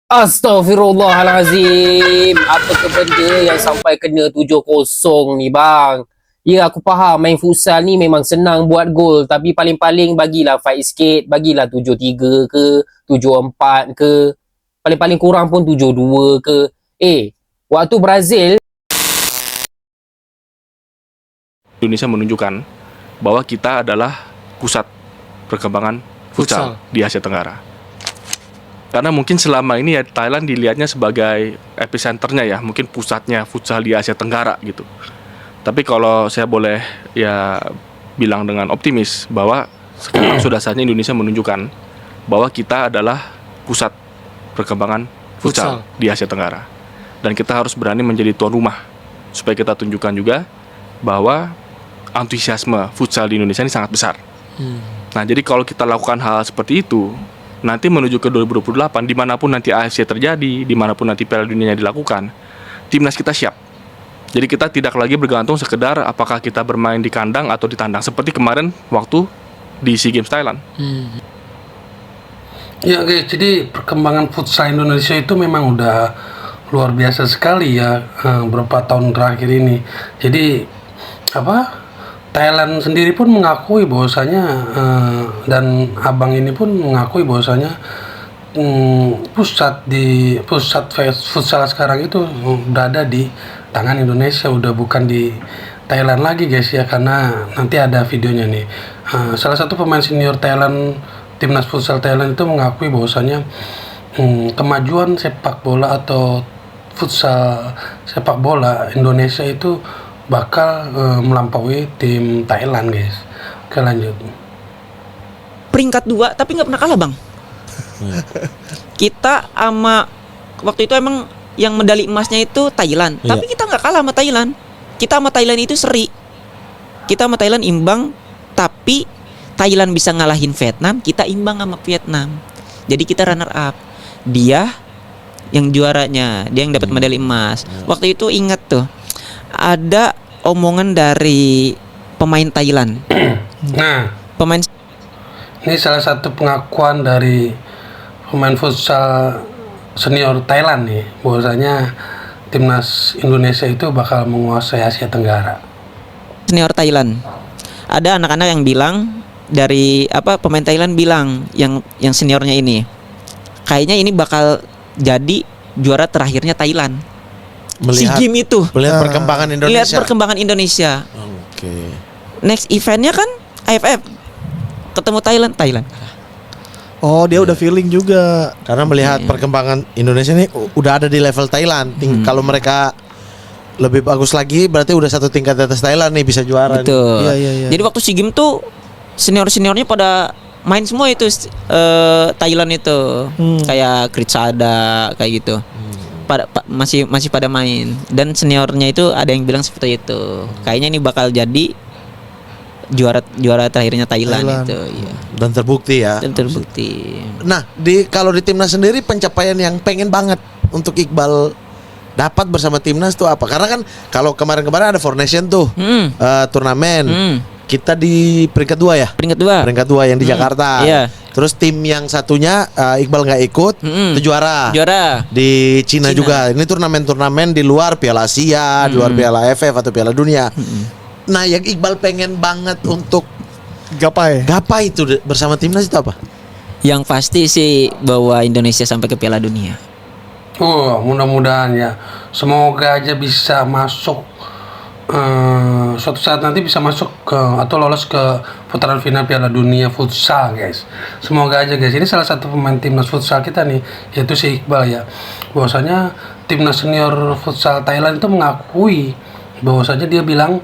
Astaghfirullahalazim. Apa ke benda yang sampai kena 7-0 ni bang? Ya aku faham main futsal ni memang senang buat gol. Tapi paling-paling bagilah fight sikit. Bagilah 7-3 ke 7-4 ke. Paling-paling kurang pun 7-2 ke. Waktu Brazil Indonesia menunjukkan bahwa kita adalah pusat perkembangan futsal di Asia Tenggara. Karena mungkin selama ini ya Thailand dilihatnya sebagai epicenternya ya, mungkin pusatnya futsal di Asia Tenggara gitu. Tapi kalau saya boleh ya bilang dengan optimis bahwa sekarang sudah saatnya Indonesia menunjukkan bahwa kita adalah pusat perkembangan futsal di Asia Tenggara. Dan kita harus berani menjadi tuan rumah supaya kita tunjukkan juga bahwa antusiasme futsal di Indonesia ini sangat besar. Nah, jadi kalau kita lakukan hal seperti itu, nanti menuju ke 2028, dimanapun nanti AFC terjadi, dimanapun nanti Piala Dunia dilakukan, timnas kita siap. Jadi kita tidak lagi bergantung sekedar apakah kita bermain di kandang atau di tandang, seperti kemarin waktu di SEA Games Thailand. Ya guys, jadi perkembangan futsal Indonesia itu memang udah luar biasa sekali ya beberapa tahun terakhir ini. Jadi Thailand sendiri pun mengakui bahwasanya dan abang ini pun mengakui bahwasanya pusat futsal sekarang itu berada di tangan Indonesia, udah bukan di Thailand lagi guys ya, karena nanti ada videonya nih. Salah satu pemain senior Thailand, timnas futsal Thailand itu mengakui bahwasanya kemajuan sepak bola atau futsal sepak bola Indonesia itu bakal melampaui tim Thailand guys. Oke, lanjut. Peringkat 2 tapi nggak pernah kalah bang. Kita sama waktu itu emang yang medali emasnya itu Thailand, tapi kita nggak kalah sama Thailand. Kita sama Thailand itu seri. Kita sama Thailand imbang, tapi Thailand bisa ngalahin Vietnam, kita imbang sama Vietnam. Jadi kita runner up. Dia yang juaranya, dia yang dapat medali emas. Waktu itu ingat tuh, ada omongan dari pemain Thailand. Nah, ini salah satu pengakuan dari pemain futsal senior Thailand nih, bahwasanya timnas Indonesia itu bakal menguasai Asia Tenggara. Senior Thailand. Ada anak-anak yang bilang dari pemain Thailand bilang yang seniornya ini, kayaknya ini bakal jadi juara terakhirnya Thailand. Melihat, SEA Games itu. Melihat perkembangan Indonesia. Lihat perkembangan Indonesia. Oke. Next eventnya kan AFF. Ketemu Thailand. Oh, dia udah feeling juga. Karena melihat perkembangan Indonesia ini udah ada di level Thailand. Kalau mereka lebih bagus lagi, berarti udah satu tingkat di atas Thailand nih, bisa juara. Betul. Iya. Jadi waktu SEA Games tuh senior-seniornya pada main semua itu Thailand itu. Kayak Kritsada kayak gitu. Masih pada main, dan seniornya itu ada yang bilang seperti itu. Kayaknya ini bakal jadi juara terakhirnya Thailand. Itu ya. Dan terbukti ya. Nah, kalau di timnas sendiri pencapaian yang pengen banget untuk Iqbal dapat bersama timnas tuh apa? Karena kan kalau kemarin-kemarin ada Four Nation tuh turnamen. Kita di peringkat 2 ya? Peringkat 2 yang di Jakarta. Iya. Terus tim yang satunya Iqbal nggak ikut, itu juara di Cina juga. Ini turnamen-turnamen di luar Piala Asia, di luar Piala AFF atau Piala Dunia. Nah, yang Iqbal pengen banget untuk gapai itu bersama timnas itu apa? Yang pasti sih bawa Indonesia sampai ke Piala Dunia. Mudah-mudahan ya. Semoga aja bisa masuk. Suatu saat nanti bisa masuk atau lolos ke putaran final Piala Dunia futsal guys. Semoga aja guys. Ini salah satu pemain timnas futsal kita nih, yaitu si Iqbal ya. Bahwasanya timnas senior futsal Thailand itu mengakui bahwasanya dia bilang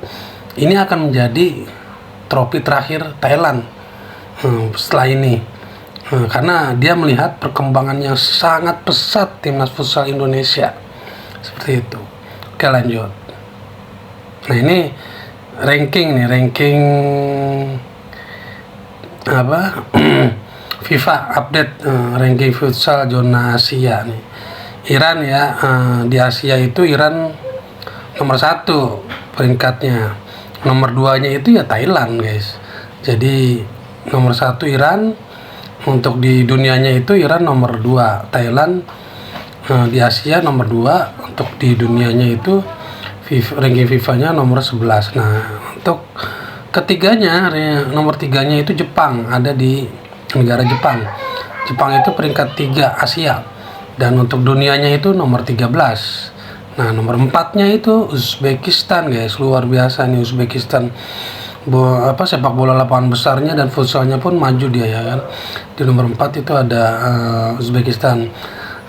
ini akan menjadi trofi terakhir Thailand setelah ini. Karena dia melihat perkembangan yang sangat pesat timnas futsal Indonesia. Seperti itu. Oke, lanjut. Nah, ini ranking FIFA update ranking futsal zona Asia nih. Iran ya, di Asia itu Iran nomor 1 peringkatnya. Nomor 2-nya itu ya Thailand guys. Jadi nomor 1 Iran, untuk di dunianya itu Iran nomor 2, Thailand Di Asia nomor 2, untuk di dunianya itu ranking FIFA-nya nomor 11. Nah, untuk ketiganya, nomor 3-nya itu Jepang, ada di negara Jepang. Jepang itu peringkat 3 Asia. Dan untuk dunianya itu nomor 13. Nah, nomor 4-nya itu Uzbekistan, guys. Luar biasa nih Uzbekistan. Sepak bola lapangan besarnya dan futsalnya pun maju dia, ya kan. Di nomor 4 itu ada Uzbekistan.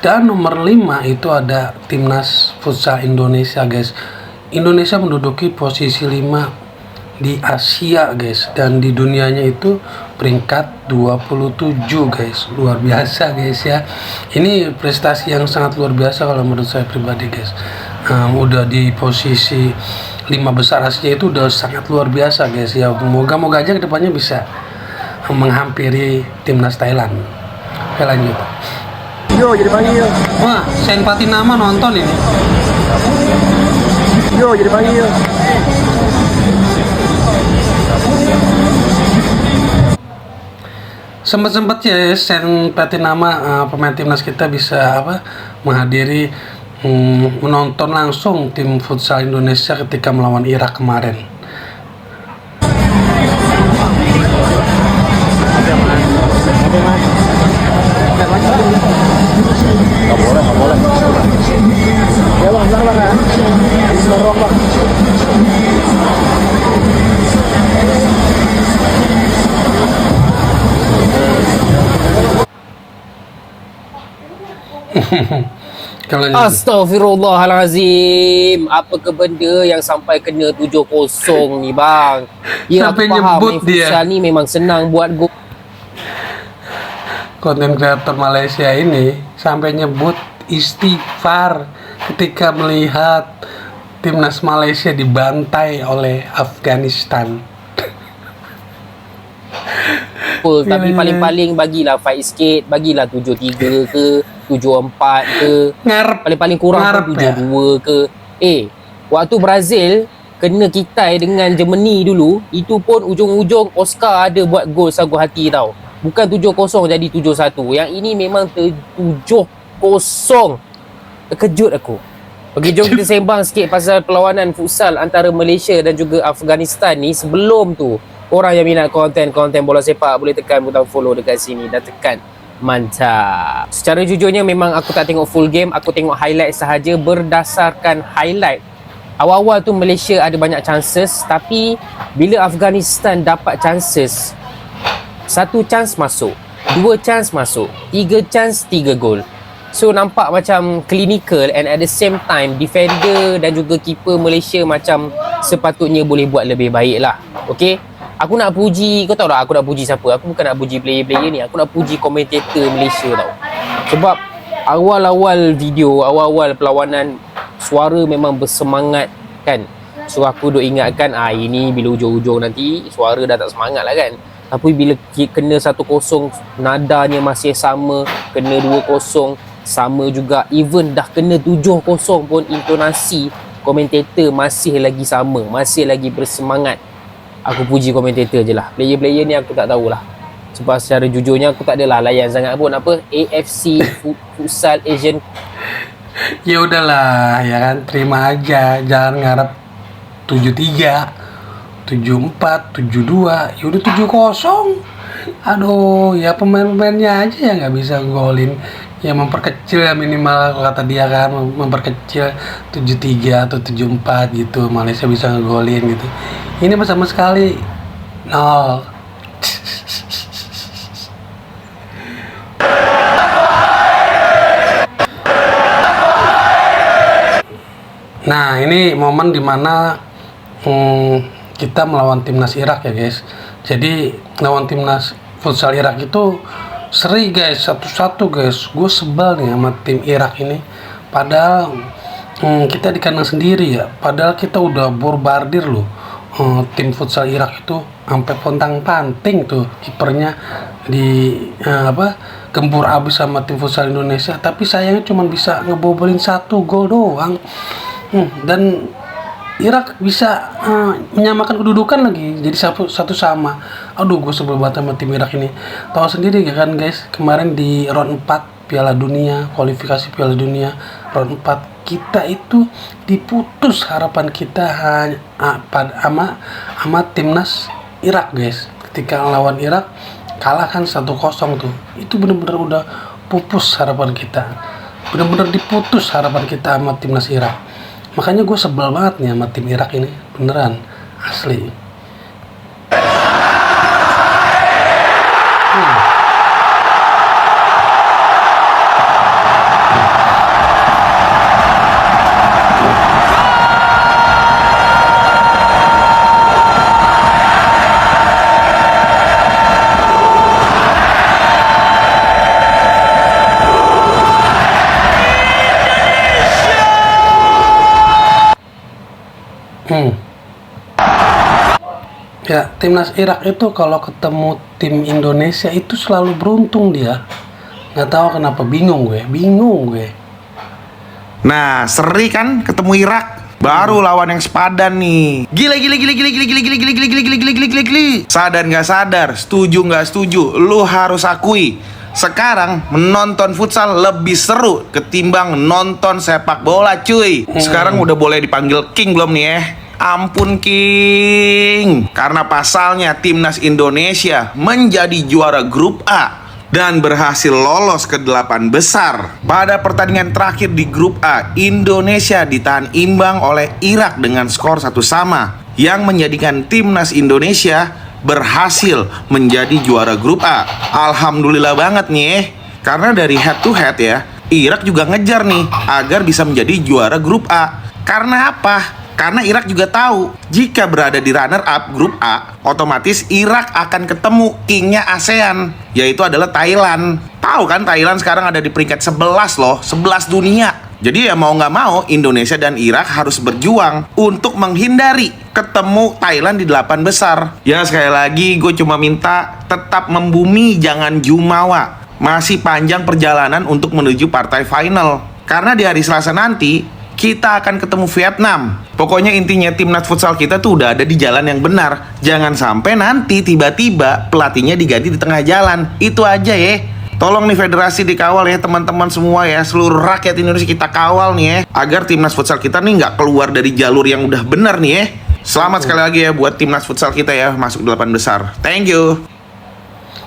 Dan nomor 5 itu ada timnas futsal Indonesia, guys. Indonesia menduduki posisi 5 di Asia, guys, dan di dunianya itu peringkat 27, guys. Luar biasa, guys, ya. Ini prestasi yang sangat luar biasa kalau menurut saya pribadi, guys. Udah di posisi 5 besar Asia itu udah sangat luar biasa, guys, ya. Moga-moga aja kedepannya bisa menghampiri timnas Thailand. Oke, lanjut. Yo jadi panggil. Wah, Sen Patinama nonton ini. Yo jadi panggil. Sempat ya Sen Patinama, pemain timnas kita bisa menghadiri menonton langsung tim futsal Indonesia ketika melawan Irak kemarin. Ya bang, bentar bang ya. Dorong bang. Kalau Astaghfirullahalazim. Apa ke benda yang sampai kena 7-0 ni bang? Ya, Sampai aku faham nyebut main futsal dia. ni memang senang buat gol. konten kreator Malaysia ini sampai nyebut istighfar ketika melihat timnas Malaysia dibantai oleh Afghanistan. Tapi Ya. paling-paling bagilah fight sikit, bagilah 7-3 ke 7-4 ke, Ngarep. paling-paling kurang Ngarep pun ya? 7-2 ke. Waktu Brazil kena kitai dengan Germany dulu, itu pun ujung-ujung Oscar ada buat gol sagu hati tau. Bukan 7-0 jadi 7-1. Yang ini memang 7-0. Terkejut aku. Okey, jom kita sembang sikit pasal perlawanan futsal antara Malaysia dan juga Afghanistan ni. Sebelum tu, korang yang minat konten bola sepak boleh tekan butang follow dekat sini dan tekan mantap. Secara jujurnya memang aku tak tengok full game, aku tengok highlight sahaja. Berdasarkan highlight, awal-awal tu Malaysia ada banyak chances, tapi bila Afghanistan dapat chances, 1 chance masuk, 2 chance masuk, 3 chance 3 gol. So nampak macam clinical, and at the same time defender dan juga keeper Malaysia macam sepatutnya boleh buat lebih baik lah. Okay, aku nak puji, kau tahu tak aku nak puji siapa? Aku bukan nak puji player-player ni, aku nak puji komentator Malaysia tau. Sebab awal-awal video, awal-awal perlawanan, suara memang bersemangat kan. So aku duk ingatkan, ini bila hujung-hujung nanti suara dah tak semangat lah kan. Tapi bila kena 1-0, nadanya masih sama, kena 2-0 sama juga, even dah kena 7-0 pun intonasi komentator masih lagi sama, masih lagi bersemangat. Aku puji komentator je lah. Player-player ni aku tak tahulah. Sebab secara jujurnya aku tak adalah layan sangat pun apa AFC Futsal Asian. Ya udahlah, ya kan, terima aja, jangan ngarep 7-3, 7-4, 7-2, ya udah 7-0. Aduh, ya pemain-pemainnya aja yang nggak bisa golin. Ya memperkecil ya minimal, kata dia kan, memperkecil 7-3 atau 7-4 gitu, Malaysia bisa ngegolin gitu. Ini sama sekali nol. Nah, ini momen dimana kita melawan timnas Irak ya guys. Jadi lawan timnas futsal Irak itu seri guys, 1-1 guys. Gue sebel nih sama tim Irak ini. Padahal kita di kandang sendiri ya. Padahal kita udah bombardir loh. Tim futsal Irak itu sampai pontang-panting tuh kipernya di gempur abis sama tim futsal Indonesia. Tapi sayangnya cuma bisa ngebobolin 1 gol doang. Dan Irak bisa menyamakan kedudukan lagi, jadi satu sama. Aduh, gue sebel banget sama tim Irak ini. Tahu sendiri kan guys, kemarin di round 4 Piala Dunia, kualifikasi Piala Dunia round 4, kita itu diputus harapan kita hanya sama timnas Irak guys. Ketika lawan Irak kalah kan 1-0 tuh, itu bener-bener udah pupus harapan kita, bener-bener diputus harapan kita sama timnas Irak. Makanya gue sebel banget nih sama tim Irak ini, beneran asli. Ya, timnas Irak itu kalau ketemu tim Indonesia itu selalu beruntung dia. Nggak tahu kenapa, bingung gue. Nah, seri kan ketemu Irak. Baru lawan yang sepadan nih. Gila. Sadar nggak sadar, setuju nggak setuju, lu harus akui. Sekarang menonton futsal lebih seru ketimbang nonton sepak bola, cuy. Sekarang udah boleh dipanggil King belum nih ya? Ampun King. Karena pasalnya timnas Indonesia menjadi juara grup A dan berhasil lolos ke 8 besar. Pada pertandingan terakhir di grup A, Indonesia ditahan imbang oleh Irak dengan skor 1-1 yang menjadikan timnas Indonesia berhasil menjadi juara grup A. Alhamdulillah banget nih. Karena dari head to head ya, Irak juga ngejar nih agar bisa menjadi juara grup A. Karena apa? Karena Irak juga tahu jika berada di runner up grup A, otomatis Irak akan ketemu kingnya ASEAN, yaitu adalah Thailand. Tahu kan Thailand sekarang ada di peringkat 11 loh, 11 dunia. Jadi ya mau nggak mau Indonesia dan Irak harus berjuang untuk menghindari ketemu Thailand di 8 besar. Ya sekali lagi gue cuma minta tetap membumi, jangan jumawa. Masih panjang perjalanan untuk menuju partai final. Karena di hari Selasa nanti kita akan ketemu Vietnam. Pokoknya intinya timnas futsal kita tuh udah ada di jalan yang benar. Jangan sampai nanti tiba-tiba pelatihnya diganti di tengah jalan. Itu aja ya. Tolong nih federasi dikawal ya teman-teman semua ya. Seluruh rakyat Indonesia kita kawal nih ya, agar timnas futsal kita nih nggak keluar dari jalur yang udah benar nih ya. Selamat sekali lagi ya buat timnas futsal kita ya, masuk 8 besar. Thank you.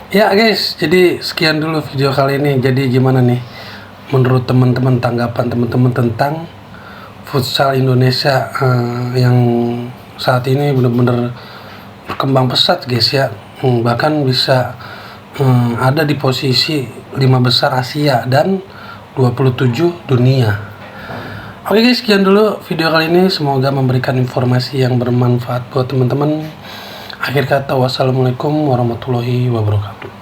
Ya guys, jadi sekian dulu video kali ini. Jadi gimana nih menurut teman-teman, tanggapan teman-teman tentang futsal Indonesia yang saat ini benar-benar berkembang pesat guys ya. Bahkan bisa ada di posisi 5 besar Asia dan 27 dunia. Oke guys, sekian dulu video kali ini. Semoga memberikan informasi yang bermanfaat buat teman-teman. Akhir kata, wassalamualaikum warahmatullahi wabarakatuh.